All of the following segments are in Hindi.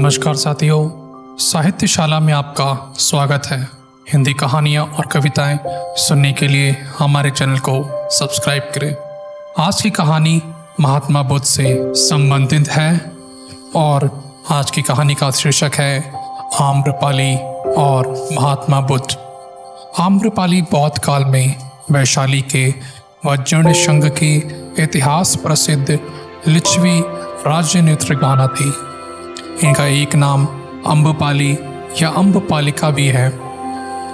नमस्कार साथियों, साहित्यशाला में आपका स्वागत है। हिंदी कहानियाँ और कविताएं सुनने के लिए हमारे चैनल को सब्सक्राइब करें। आज की कहानी महात्मा बुद्ध से संबंधित है और आज की कहानी का शीर्षक है आम्रपाली और महात्मा बुद्ध। आम्रपाली बौद्ध काल में वैशाली के वज्रन संघ की इतिहास प्रसिद्ध लिच्छवी राज्य नेत्रगाना थी। इनका एक नाम अम्बपाली या अम्बपालिका भी है।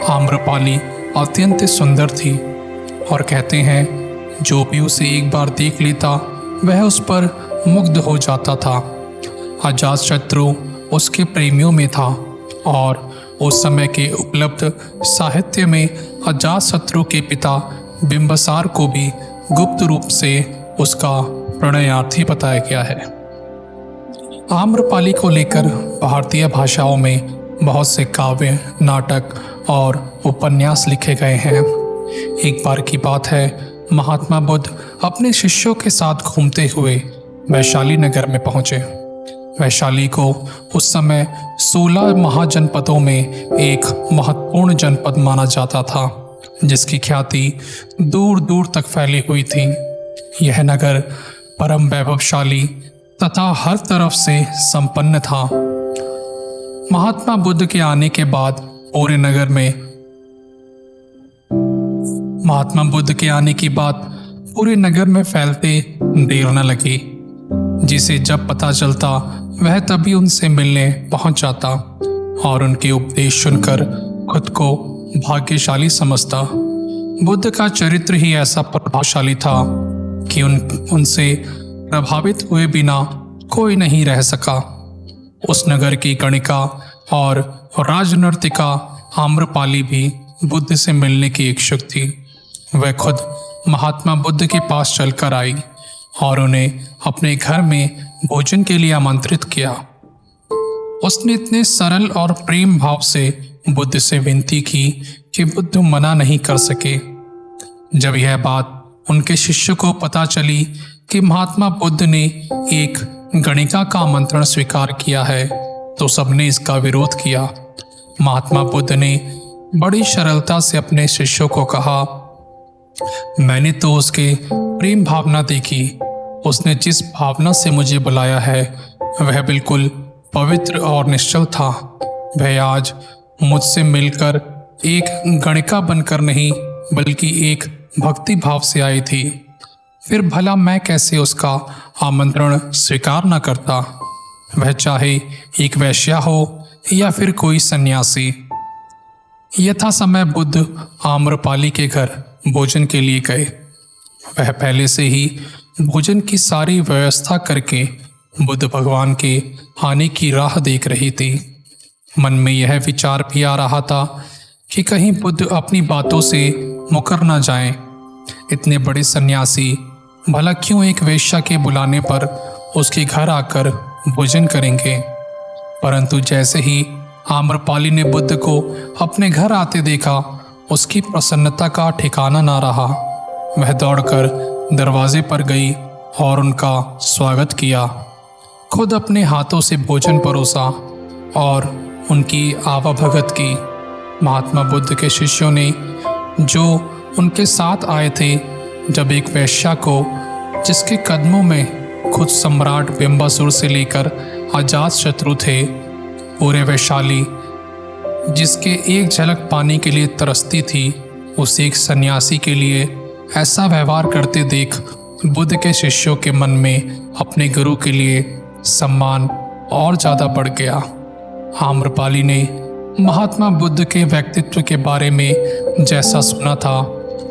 आम्रपाली अत्यंत सुंदर थी और कहते हैं जो भी उसे एक बार देख लेता वह उस पर मुग्ध हो जाता था। अजातशत्रु उसके प्रेमियों में था और उस समय के उपलब्ध साहित्य में अजातशत्रु के पिता बिंबसार को भी गुप्त रूप से उसका प्रणयार्थी बताया गया है। आम्रपाली को लेकर भारतीय भाषाओं में बहुत से काव्य, नाटक और उपन्यास लिखे गए हैं। एक बार की बात है, महात्मा बुद्ध अपने शिष्यों के साथ घूमते हुए वैशाली नगर में पहुंचे। वैशाली को उस समय 16 महाजनपदों में एक महत्वपूर्ण जनपद माना जाता था, जिसकी ख्याति दूर दूर तक फैली हुई थी। यह नगर परम वैभवशाली तथा हर तरफ से संपन्न था। महात्मा बुद्ध के आने के बाद पूरे नगर में फैलते देर न लगी। जिसे जब पता चलता वह तभी उनसे मिलने पहुंच जाता और उनके उपदेश सुनकर खुद को भाग्यशाली समझता। बुद्ध का चरित्र ही ऐसा प्रभावशाली था कि उनसे प्रभावित हुए बिना कोई नहीं रह सका। उस नगर की गणिका और राजनर्तिका आम्रपाली भी बुद्ध से मिलने की इच्छुक थी। वह खुद महात्मा बुद्ध के पास चलकर आई और उन्हें अपने घर में भोजन के लिए आमंत्रित किया। उसने इतने सरल और प्रेम भाव से बुद्ध से विनती की कि बुद्ध मना नहीं कर सके। जब यह बात उनके शिष्य को पता चली कि महात्मा बुद्ध ने एक गणिका का आमंत्रण स्वीकार किया है, तो सबने इसका विरोध किया। महात्मा बुद्ध ने बड़ी सरलता से अपने शिष्यों को कहा, मैंने तो उसके प्रेम भावना देखी। उसने जिस भावना से मुझे बुलाया है वह बिल्कुल पवित्र और निश्चल था। वह आज मुझसे मिलकर एक गणिका बनकर नहीं बल्कि एक भक्ति भाव से आई थी। फिर भला मैं कैसे उसका आमंत्रण स्वीकार न करता, वह चाहे एक वेश्या हो या फिर कोई सन्यासी। यथा समय बुद्ध आम्रपाली के घर भोजन के लिए गए। वह पहले से ही भोजन की सारी व्यवस्था करके बुद्ध भगवान के आने की राह देख रही थी। मन में यह विचार भी आ रहा था कि कहीं बुद्ध अपनी बातों से मुकर न जाएं। इतने बड़े सन्यासी भला क्यों एक वेश्या के बुलाने पर उसके घर आकर भोजन करेंगे। परंतु जैसे ही आम्रपाली ने बुद्ध को अपने घर आते देखा, उसकी प्रसन्नता का ठिकाना ना रहा। वह दौड़कर दरवाजे पर गई और उनका स्वागत किया। खुद अपने हाथों से भोजन परोसा और उनकी आवाभगत की। महात्मा बुद्ध के शिष्यों ने जो उनके साथ आए थे, जब एक वेश्या को, जिसके कदमों में खुद सम्राट बिंबासुर से लेकर अजातशत्रु थे, पूरे वैशाली जिसके एक झलक पाने के लिए तरसती थी, उस एक सन्यासी के लिए ऐसा व्यवहार करते देख बुद्ध के शिष्यों के मन में अपने गुरु के लिए सम्मान और ज़्यादा बढ़ गया। आम्रपाली ने महात्मा बुद्ध के व्यक्तित्व के बारे में जैसा सुना था,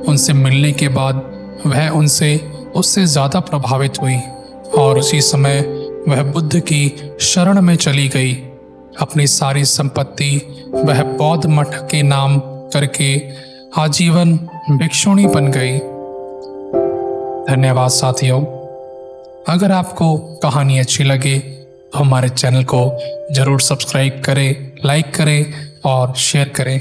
उनसे मिलने के बाद वह उससे ज़्यादा प्रभावित हुई और उसी समय वह बुद्ध की शरण में चली गई। अपनी सारी संपत्ति वह बौद्ध मठ के नाम करके आजीवन भिक्षुणी बन गई। धन्यवाद साथियों। अगर आपको कहानी अच्छी लगे तो हमारे चैनल को ज़रूर सब्सक्राइब करें, लाइक करें और शेयर करें।